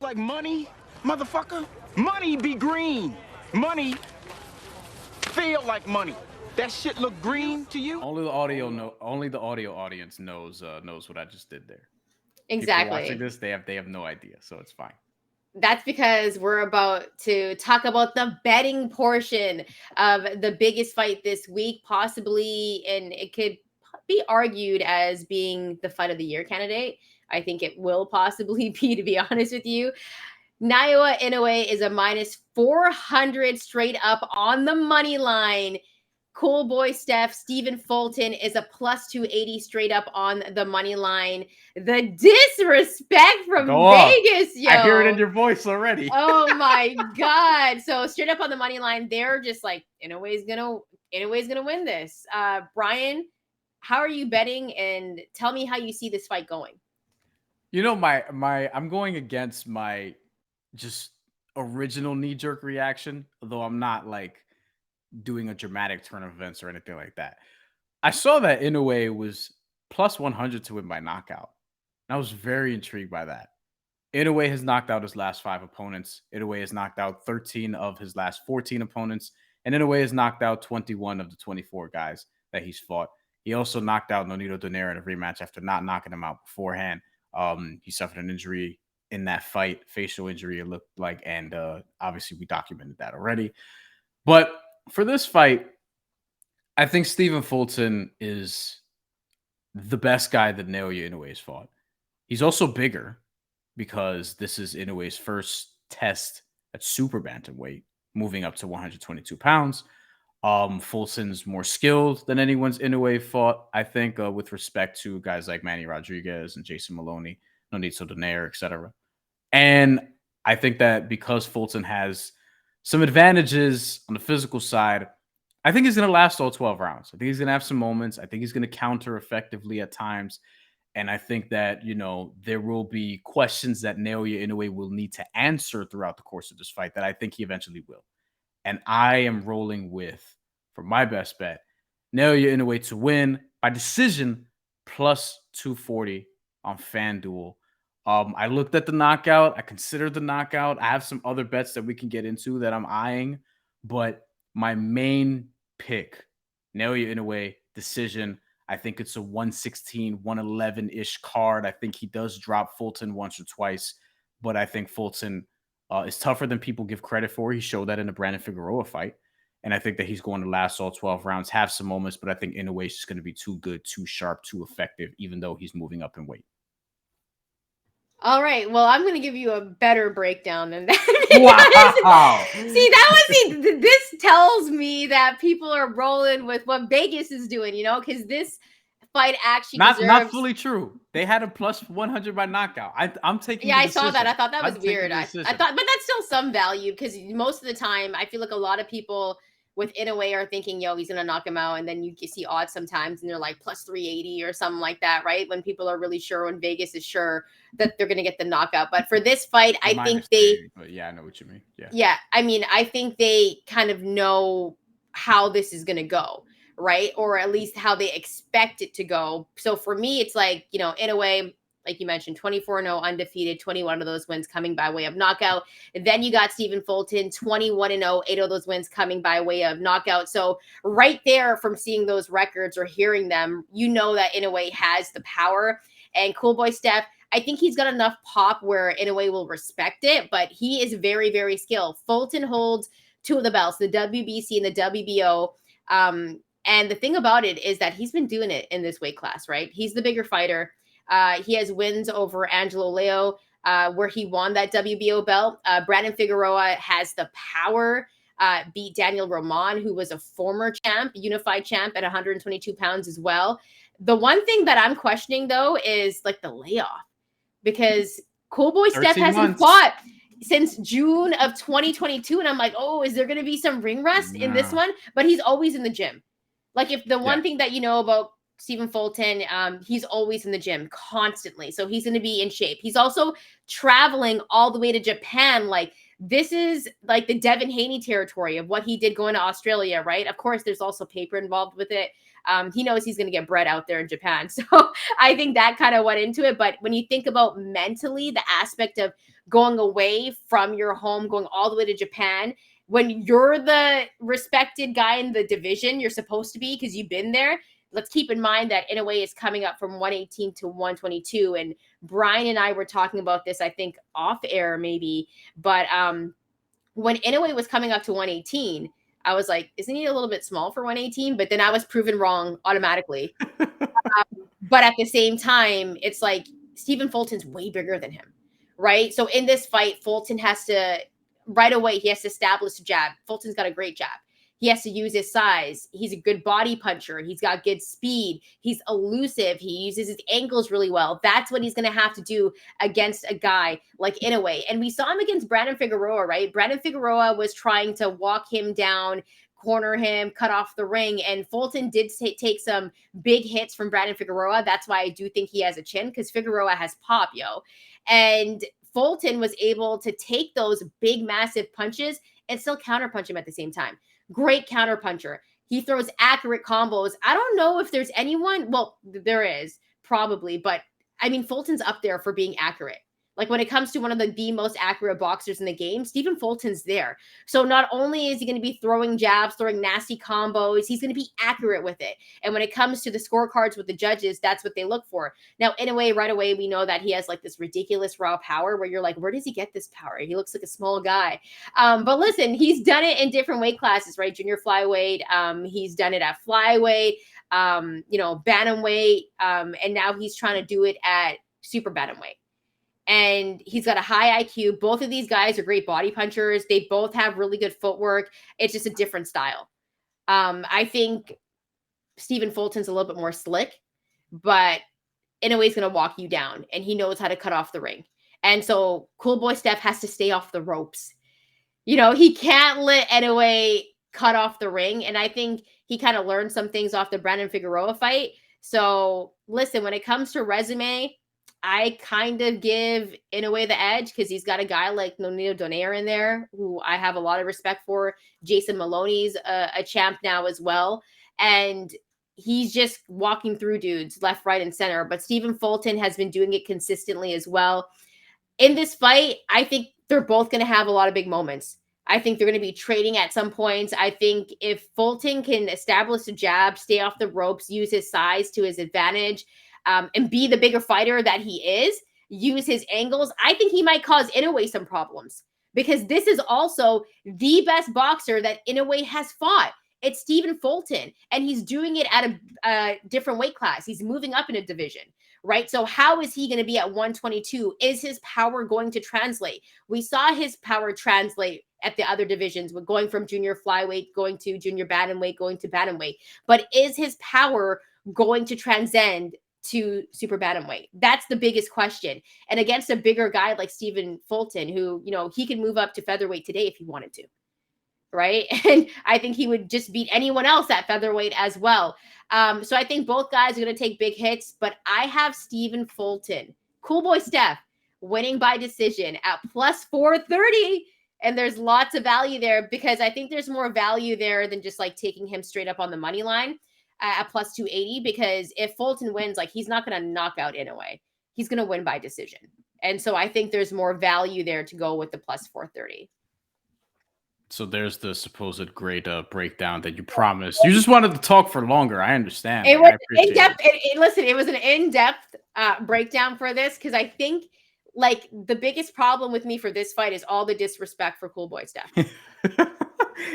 like money, motherfucker? Money be green. Money feel like money. That shit look green to you? Only the audio audience knows what I just did there. Exactly. People watching this, they have no idea, so it's fine. That's because we're about to talk about the betting portion of the biggest fight this week, possibly, and it could be argued as being the fight of the year candidate. I think it will possibly be, to be honest with you. Naoya Inoue is a minus 400 straight up on the money line. Cool Boy Steph, Stephen Fulton is a plus 280 straight up on the money line. The disrespect from Vegas, yo. I hear it in your voice already. Oh my God. So straight up on the money line, they're just like, Inoue's gonna win this. Bryan, how are you betting? And tell me how you see this fight going. You know, I'm going against my just original knee-jerk reaction, although I'm not like doing a dramatic turn of events or anything like that. I saw that Inoue was plus 100 to win by knockout. And I was very intrigued by that. Inoue has knocked out his last 5 opponents. Inoue has knocked out 13 of his last 14 opponents. And Inoue has knocked out 21 of the 24 guys that he's fought. He also knocked out Nonito Donaire in a rematch after not knocking him out beforehand. He suffered an injury in that fight, facial injury, it looked like, and obviously we documented that already. But for this fight, I think Stephen Fulton is the best guy that Naoya Inoue has fought. He's also bigger because this is Inoue's first test at super bantamweight, moving up to 122 pounds. Fulton's more skilled than anyone's Inoue fought, I think, with respect to guys like Manny Rodriguez and Jason Maloney, Nonito Donaire, etc. And I think that because Fulton has some advantages on the physical side, I think he's going to last all 12 rounds. I think he's going to have some moments. I think he's going to counter effectively at times. And I think that, you know, there will be questions that Naoya Inoue will need to answer throughout the course of this fight that I think he eventually will. And I am rolling with, for my best bet, Naoya Inoue to win by decision plus 240 on FanDuel. I looked at the knockout. I considered the knockout. I have some other bets that we can get into that I'm eyeing. But my main pick, Naoya Inoue, decision. I think it's a 116, 111-ish card. I think he does drop Fulton once or twice. But I think Fulton is tougher than people give credit for. He showed that in the Brandon Figueroa fight. And I think that he's going to last all 12 rounds, have some moments. But I think Inoue is just going to be too good, too sharp, too effective, even though he's moving up in weight. All right. Well, I'm going to give you a better breakdown than that. Wow. See, this tells me that people are rolling with what Vegas is doing, you know, because this fight actually not fully true. They had a plus 100 by knockout. I'm taking. Yeah, I saw that. I thought that was weird. I thought, but that's still some value because most of the time, I feel like a lot of people with Inoue are thinking, yo, he's going to knock him out. And then you see odds sometimes and they're like plus 380 or something like that, right? When people are really sure, when Vegas is sure that they're going to get the knockout. But for this fight, I think but yeah, I know what you mean. Yeah. Yeah. I mean, I think they kind of know how this is going to go, right? Or at least how they expect it to go. So for me, it's like, you know, Inoue, like you mentioned, 24-0 undefeated, 21 of those wins coming by way of knockout. And then you got Stephen Fulton, 21-0, 8 of those wins coming by way of knockout. So right there from seeing those records or hearing them, you know that Inoue has the power. And Cool Boy Steph, I think he's got enough pop where Inoue will respect it, but he is very, very skilled. Fulton holds 2 of the belts, the WBC and the WBO. And the thing about it is that he's been doing it in this weight class, right? He's the bigger fighter. He has wins over Angelo Leo, where he won that WBO belt. Brandon Figueroa has the power, beat Daniel Roman, who was a former champ, unified champ at 122 pounds as well. The one thing that I'm questioning, though, is like the layoff, because Cool Boy Steph hasn't fought since June of 2022. And I'm like, oh, is there going to be some ring rust in this one? But he's always in the gym. Like if the one thing that you know about Stephen Fulton, he's always in the gym constantly. So he's going to be in shape. He's also traveling all the way to Japan. Like this is like the Devin Haney territory of what he did going to Australia, right? Of course, there's also paper involved with it. He knows he's going to get bread out there in Japan. So I think that kind of went into it. But when you think about mentally, the aspect of going away from your home, going all the way to Japan, when you're the respected guy in the division, you're supposed to be because you've been there. Let's keep in mind that Inoue is coming up from 118 to 122. And Bryan and I were talking about this, I think, off air maybe. But when Inoue was coming up to 118, I was like, isn't he a little bit small for 118? But then I was proven wrong automatically. But at the same time, it's like Stephen Fulton's way bigger than him, right? So in this fight, Fulton has to, right away, he has to establish a jab. Fulton's got a great jab. He has to use his size. He's a good body puncher. He's got good speed. He's elusive. He uses his ankles really well. That's what he's going to have to do against a guy like Inoue. And we saw him against Brandon Figueroa, right? Brandon Figueroa was trying to walk him down, corner him, cut off the ring. And Fulton did take some big hits from Brandon Figueroa. That's why I do think he has a chin, because Figueroa has pop, yo. And Fulton was able to take those big, massive punches and still counterpunch him at the same time. Great counterpuncher. He throws accurate combos. I don't know if there's anyone, well, there is probably, but I mean, Fulton's up there for being accurate. Like when it comes to one of the most accurate boxers in the game, Stephen Fulton's there. So not only is he going to be throwing jabs, throwing nasty combos, he's going to be accurate with it. And when it comes to the scorecards with the judges, that's what they look for. Now, in a way, right away, we know that he has like this ridiculous raw power where you're like, where does he get this power? He looks like a small guy. But listen, he's done it in different weight classes, right? Junior flyweight. He's done it at flyweight, bantamweight. And now he's trying to do it at super bantamweight. And he's got a high IQ. Both of these guys are great body punchers. They both have really good footwork. It's just a different style. I think Stephen Fulton's a little bit more slick, but Inoue's going to walk you down, and he knows how to cut off the ring. And so Cool Boy Steph has to stay off the ropes. You know, he can't let Inoue cut off the ring. And I think he kind of learned some things off the Brandon Figueroa fight. So listen, when it comes to resume, I kind of give Inoue the edge because he's got a guy like Nonito Donaire in there, who I have a lot of respect for. Jason Maloney's a champ now as well. And he's just walking through dudes left, right, and center. But Stephen Fulton has been doing it consistently as well. In this fight, I think they're both going to have a lot of big moments. I think they're going to be trading at some points. I think if Fulton can establish a jab, stay off the ropes, use his size to his advantage, and be the bigger fighter that he is, use his angles, I think he might cause Inoue some problems, because this is also the best boxer that Inoue has fought. It's Stephen Fulton, and he's doing it at a different weight class. He's moving up in a division, right? So how is he going to be at 122? Is his power going to translate? We saw his power translate at the other divisions, with going from junior flyweight, going to junior bantamweight, going to bantamweight. But is his power going to transcend to super bantamweight? That's the biggest question. And against a bigger guy like Stephen Fulton, who, you know, he could move up to featherweight today if he wanted to, right? And I think he would just beat anyone else at featherweight as well. So I think both guys are going to take big hits, but I have Stephen Fulton, Cool Boy Steph, winning by decision at plus 430. And there's lots of value there, because I think there's more value there than just like taking him straight up on the money line at plus 280, because if Fulton wins, like, he's not going to knock out Inoue. He's going to win by decision. And so I think there's more value there to go with the plus 430. So there's the supposed great breakdown that you promised. You just wanted to talk for longer. I understand. It was in-depth. Listen, it was an in-depth breakdown for this, because I think, like, the biggest problem with me for this fight is all the disrespect for Cool Boy Steph.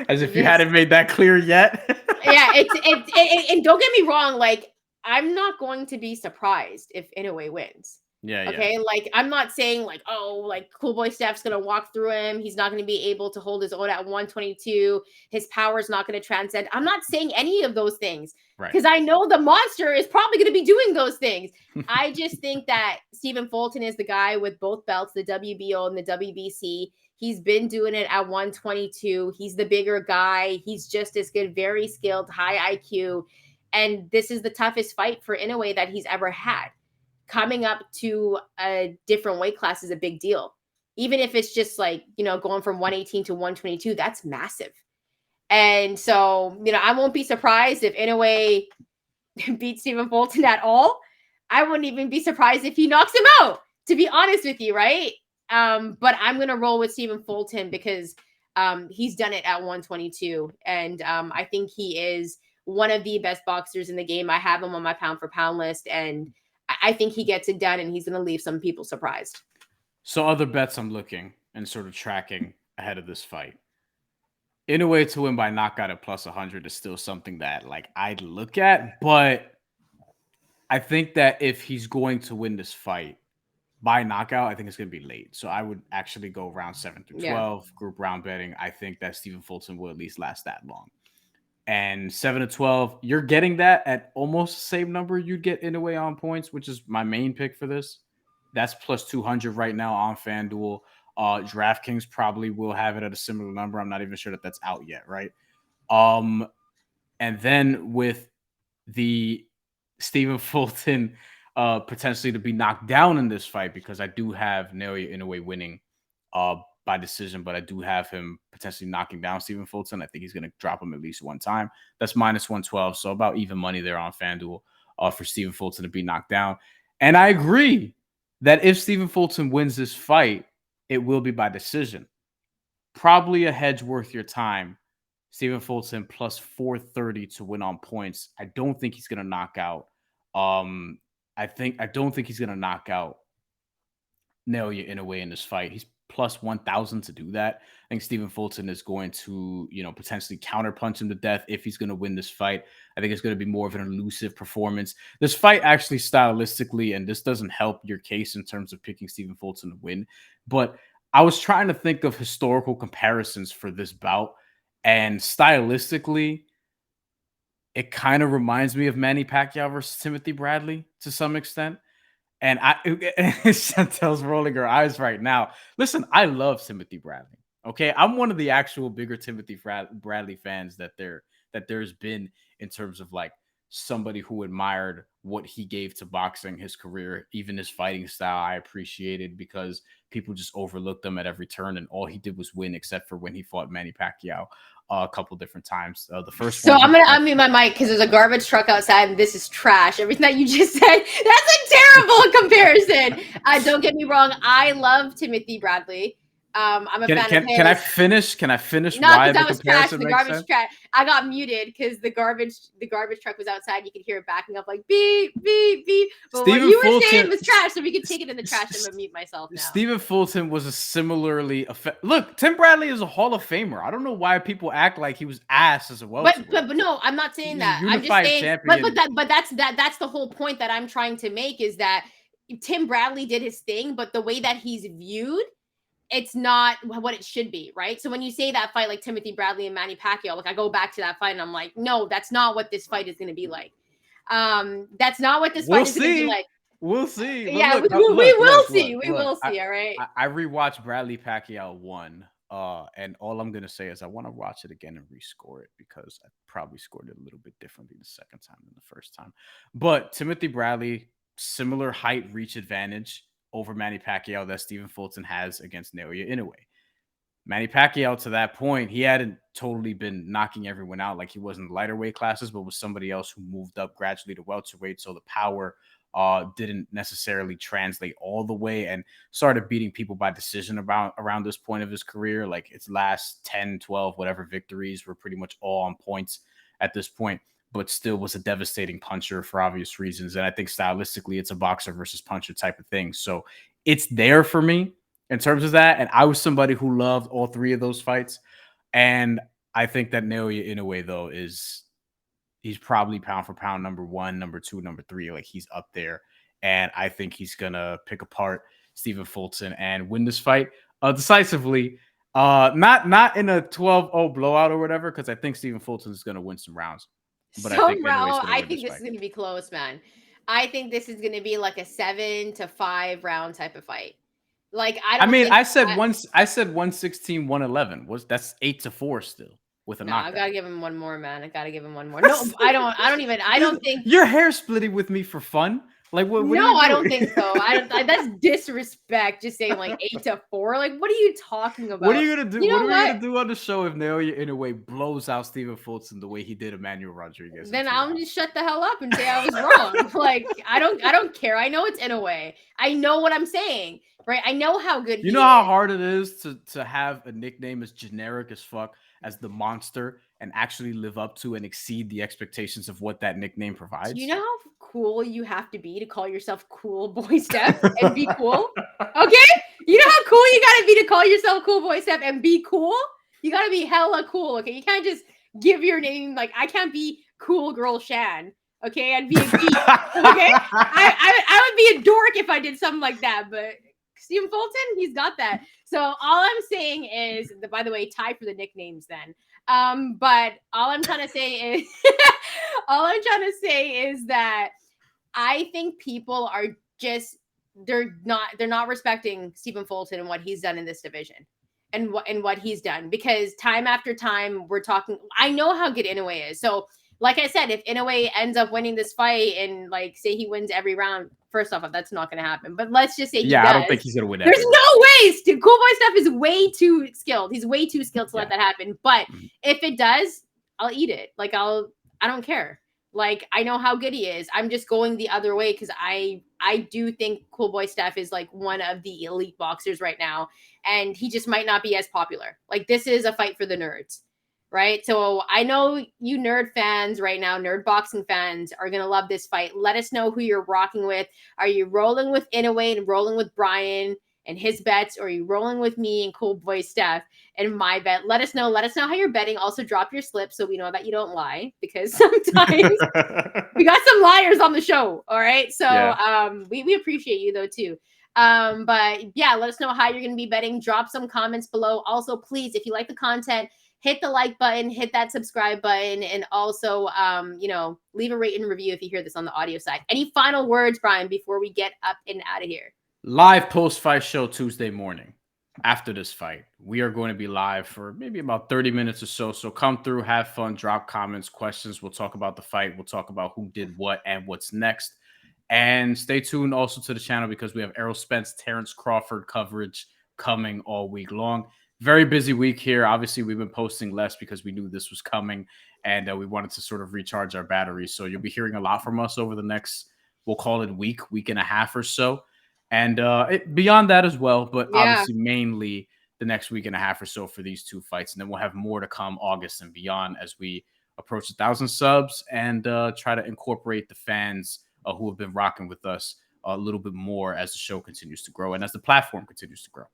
As if you hadn't made that clear yet. Yeah, and don't get me wrong, like, I'm not going to be surprised if Inoue wins. Yeah. Okay. Like, I'm not saying like, oh, like Cool Boy Steph's going to walk through him. He's not going to be able to hold his own at 122. His power is not going to transcend. I'm not saying any of those things, because I know the monster is probably going to be doing those things. I just think that Stephen Fulton is the guy with both belts, the WBO and the WBC. He's been doing it at 122. He's the bigger guy. He's just as good, very skilled, high IQ. And this is the toughest fight for Inoue that he's ever had. Coming up to a different weight class is a big deal. Even if it's just like, you know, going from 118 to 122, that's massive. And so, you know, I won't be surprised if Inoue beats Stephen Fulton at all. I wouldn't even be surprised if he knocks him out, to be honest with you, right? But I'm gonna roll with Stephen Fulton because he's done it at 122, and I think he is one of the best boxers in the game. I have him on my pound for pound list, and I think he gets it done, and he's gonna leave some people surprised. So other bets I'm looking and sort of tracking ahead of this fight. Inoue to win by knockout at plus 100 is still something that like I'd look at, but I think that if he's going to win this fight by knockout, I think it's going to be late. So I would actually go round 7 through 12, group round betting. I think that Stephen Fulton will at least last that long. And 7 to 12, you're getting that at almost the same number you'd get Inoue on points, which is my main pick for this. That's plus 200 right now on FanDuel. DraftKings probably will have it at a similar number. I'm not even sure that that's out yet, right? And then with the Stephen Fulton potentially to be knocked down in this fight, because I do have Naoya Inoue winning by decision, but I do have him potentially knocking down Stephen Fulton. I think he's going to drop him at least one time. That's minus 112, so about even money there on FanDuel for Stephen Fulton to be knocked down. And I agree that if Stephen Fulton wins this fight, it will be by decision. Probably a hedge worth your time. Stephen Fulton plus 430 to win on points. I don't think he's going to knock out. I don't think he's going to knock out Naoya Inoue in this fight. He's plus 1,000 to do that. I think Stephen Fulton is going to, potentially counterpunch him to death if he's going to win this fight. I think it's going to be more of an elusive performance. This fight actually stylistically, and this doesn't help your case in terms of picking Stephen Fulton to win, but I was trying to think of historical comparisons for this bout, and stylistically, it kind of reminds me of Manny Pacquiao versus Timothy Bradley to some extent. And Chantelle's rolling her eyes right now. Listen, I love Timothy Bradley. Okay, I'm one of the actual bigger Timothy Bradley fans that there's been in terms of like somebody who admired what he gave to boxing, his career, even his fighting style. I appreciated because people just overlooked him at every turn, and all he did was win, except for when he fought Manny Pacquiao a couple different times. The first so one. I'm gonna unmute my mic because there's a garbage truck outside, and this is trash. Everything that you just said, that's a terrible comparison. Don't get me wrong, I love Timothy Bradley. I'm a fan of his. Can I finish? Can I finish? No, why that was trash. The garbage sense? trash. I got muted because the garbage truck was outside. You could hear it backing up like beep, beep, beep. But what you were saying was trash, so we could take it in the trash and mute myself now. Stephen Fulton was a similarly look. Tim Bradley is a Hall of Famer. I don't know why people act like he was ass as a welterweight. But no, I'm not saying that. I'm just saying. Champion. But that's the whole point that I'm trying to make is that Tim Bradley did his thing, but the way that he's viewed, it's not what it should be, right? So when you say that fight like Timothy Bradley and Manny Pacquiao, like I go back to that fight and I'm like, no, that's not what this fight is going to be like. That's not what this fight is going to be like. We'll see. Yeah, we will see. We will see. All right. I rewatched Bradley Pacquiao 1, and all I'm gonna say is I want to watch it again and rescore it because I probably scored it a little bit differently the second time than the first time. But Timothy Bradley, similar height, reach advantage over Manny Pacquiao that Stephen Fulton has against Naoya Inoue. Manny Pacquiao, to that point, he hadn't totally been knocking everyone out like he was in the lighter weight classes, but was somebody else who moved up gradually to welterweight. So the power didn't necessarily translate all the way and started beating people by decision around this point of his career. Like its last 10, 12, whatever victories were pretty much all on points at this point, but still was a devastating puncher for obvious reasons. And I think stylistically, it's a boxer versus puncher type of thing. So it's there for me in terms of that. And I was somebody who loved all three of those fights. And I think that Naoya Inoue, though, he's probably pound for pound number 1, number 2, number 3. Like he's up there. And I think he's going to pick apart Stephen Fulton and win this fight decisively. Not in a 12-0 blowout or whatever, because I think Stephen Fulton is going to win some rounds. But I think this is going to be close, man. I think this is going to be like a 7-5 round type of fight. Like I said 116, 111. That's 8-4 still with a knockout. I gotta give him one more, man. I gotta give him one more. No, I don't think you're hair splitting with me for fun. Like what? No, I don't think so. That's disrespect. Just saying like 8-4. Like, what are you talking about? What are you gonna do? You What know are we what? gonna do on the show if Naoya Inoue blows out Stephen Fulton the way he did Emmanuel Rodriguez? Then I'll just shut the hell up and say I was wrong. Like, I don't care. I know it's Inoue. I know what I'm saying, right? I know how good he You know how is. hard it is to have a nickname as generic as fuck as the Monster and actually live up to and exceed the expectations of what that nickname provides? Do you know how cool you have to be to call yourself Cool Boy Steph and be cool? Okay? You know how cool you gotta be to call yourself Cool Boy Steph and be cool? You gotta be hella cool, okay? You can't just give your name, like, I can't be Cool Girl Shan, okay? I'd be a geek, okay? I would be a dork if I did something like that, but Stephen Fulton, he's got that. So all I'm saying is, by the way, tie for the nicknames then. But all I'm trying to say is that I think people are just they're not respecting Stephen Fulton and what he's done in this division and what he's done, because time after time we're talking. I know how good Inoue is. So like I said, if Inoue ends up winning this fight and like say he wins every round, first off, that's not going to happen. But let's just say he does. I don't think he's going to win. There's no way. Cool Boy Steph is way too skilled. He's way too skilled to let that happen. But if it does, I'll eat it. Like I don't care. Like, I know how good he is. I'm just going the other way because I do think Cool Boy Steph is like one of the elite boxers right now, and he just might not be as popular. Like, this is a fight for the nerds, right? So I know you nerd fans right now, nerd boxing fans, are going to love this fight. Let us know who you're rocking with. Are you rolling with Inoue and rolling with Bryan and his bets, or are you rolling with me and Cool Boy Steph and my bet? Let us know. Let us know how you're betting. Also, drop your slip so we know that you don't lie, because sometimes we got some liars on the show. All right. So we appreciate you though too. But yeah, let us know how you're going to be betting. Drop some comments below. Also, please, if you like the content, hit the like button, hit that subscribe button, and also, leave a rate and review if you hear this on the audio side. Any final words, Bryan, before we get up and out of here? Live post-fight show Tuesday morning. After this fight, we are going to be live for maybe about 30 minutes or so. So come through, have fun, drop comments, questions. We'll talk about the fight. We'll talk about who did what and what's next. And stay tuned also to the channel because we have Errol Spence, Terrence Crawford coverage coming all week long. Very busy week here. Obviously, we've been posting less because we knew this was coming, and we wanted to sort of recharge our batteries. So you'll be hearing a lot from us over the next, we'll call it week and a half or so. And beyond that as well, but obviously mainly the next week and a half or so for these two fights. And then we'll have more to come August and beyond as we approach 1,000 subs and try to incorporate the fans who have been rocking with us a little bit more as the show continues to grow and as the platform continues to grow.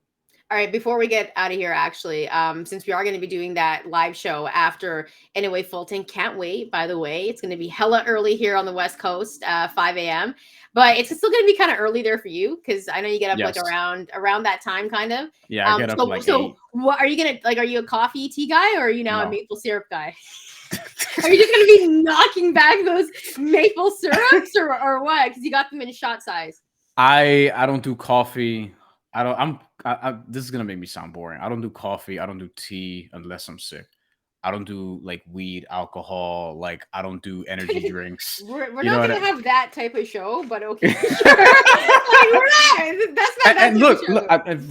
All right, before we get out of here, actually, since we are going to be doing that live show after Inoue Fulton, can't wait, by the way. It's going to be hella early here on the West Coast, 5 a.m. But it's still going to be kind of early there for you because I know you get up like around that time, kind of. Yeah, I get up like 8. What are you going to, like, are you a coffee tea guy or are you now a maple syrup guy? Are you just going to be knocking back those maple syrups or what? Because you got them in shot size. I don't do coffee. This is gonna make me sound boring. I don't do coffee. I don't do tea unless I'm sick. I don't do like weed, alcohol. Like I don't do energy drinks. We're not gonna have that type of show, but okay. Sure. Like, we're not. That's not. And look,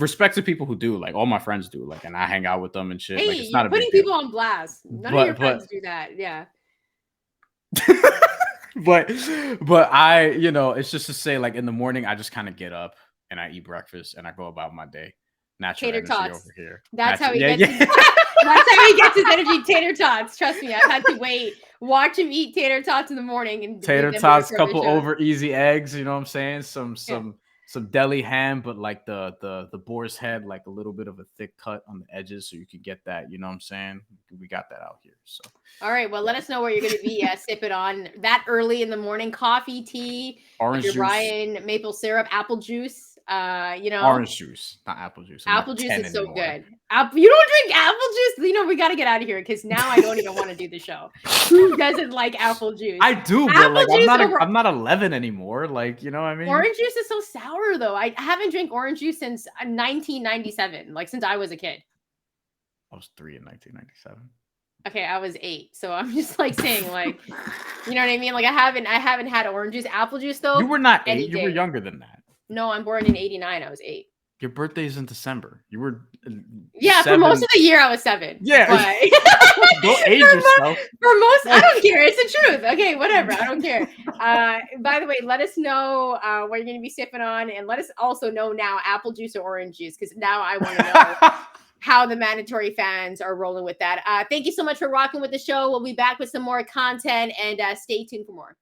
respect to people who do. Like all my friends do. Like, and I hang out with them and shit. Hey, like, it's not you're putting people on blast. None of your friends do that. Yeah. but I, it's just to say, like in the morning, I just kind of get up and I eat breakfast and I go about my day. Natural tater energy tots over here. That's how he gets. That's how he gets his energy. Tater tots. Trust me, I've had to wait. Watch him eat tater tots in the morning and tater tots, couple over easy eggs. You know what I'm saying? Some deli ham, but like the boar's head, like a little bit of a thick cut on the edges, so you can get that. You know what I'm saying? We got that out here. So all right, well, let us know where you're going to be sipping on that early in the morning. Coffee, tea, orange juice, Bryan, maple syrup, apple juice. Orange juice, not apple juice. Apple juice is so good. You don't drink apple juice? We got to get out of here because now I don't even want to do the show. Who doesn't like apple juice? I do, but like I'm not 11 anymore. Like, you know what I mean? Orange juice is so sour though. I haven't drank orange juice since 1997, like since I was a kid. I was 3 in 1997. Okay, I was 8, so I'm just like saying, like, you know what I mean? Like I haven't had orange juice, apple juice though. You were not 8. any You were day. younger than that. No, I'm born in '89. I was 8. Your birthday's in December. You were Yeah, 7. for most of the year I was 7. Yeah. But Don't age yourself. For most, I don't care. It's the truth. Okay, whatever. I don't care. By the way, let us know what you're going to be sipping on, and let us also know now apple juice or orange juice, because now I want to know how the mandatory fans are rolling with that. Thank you so much for rocking with the show. We'll be back with some more content, and stay tuned for more.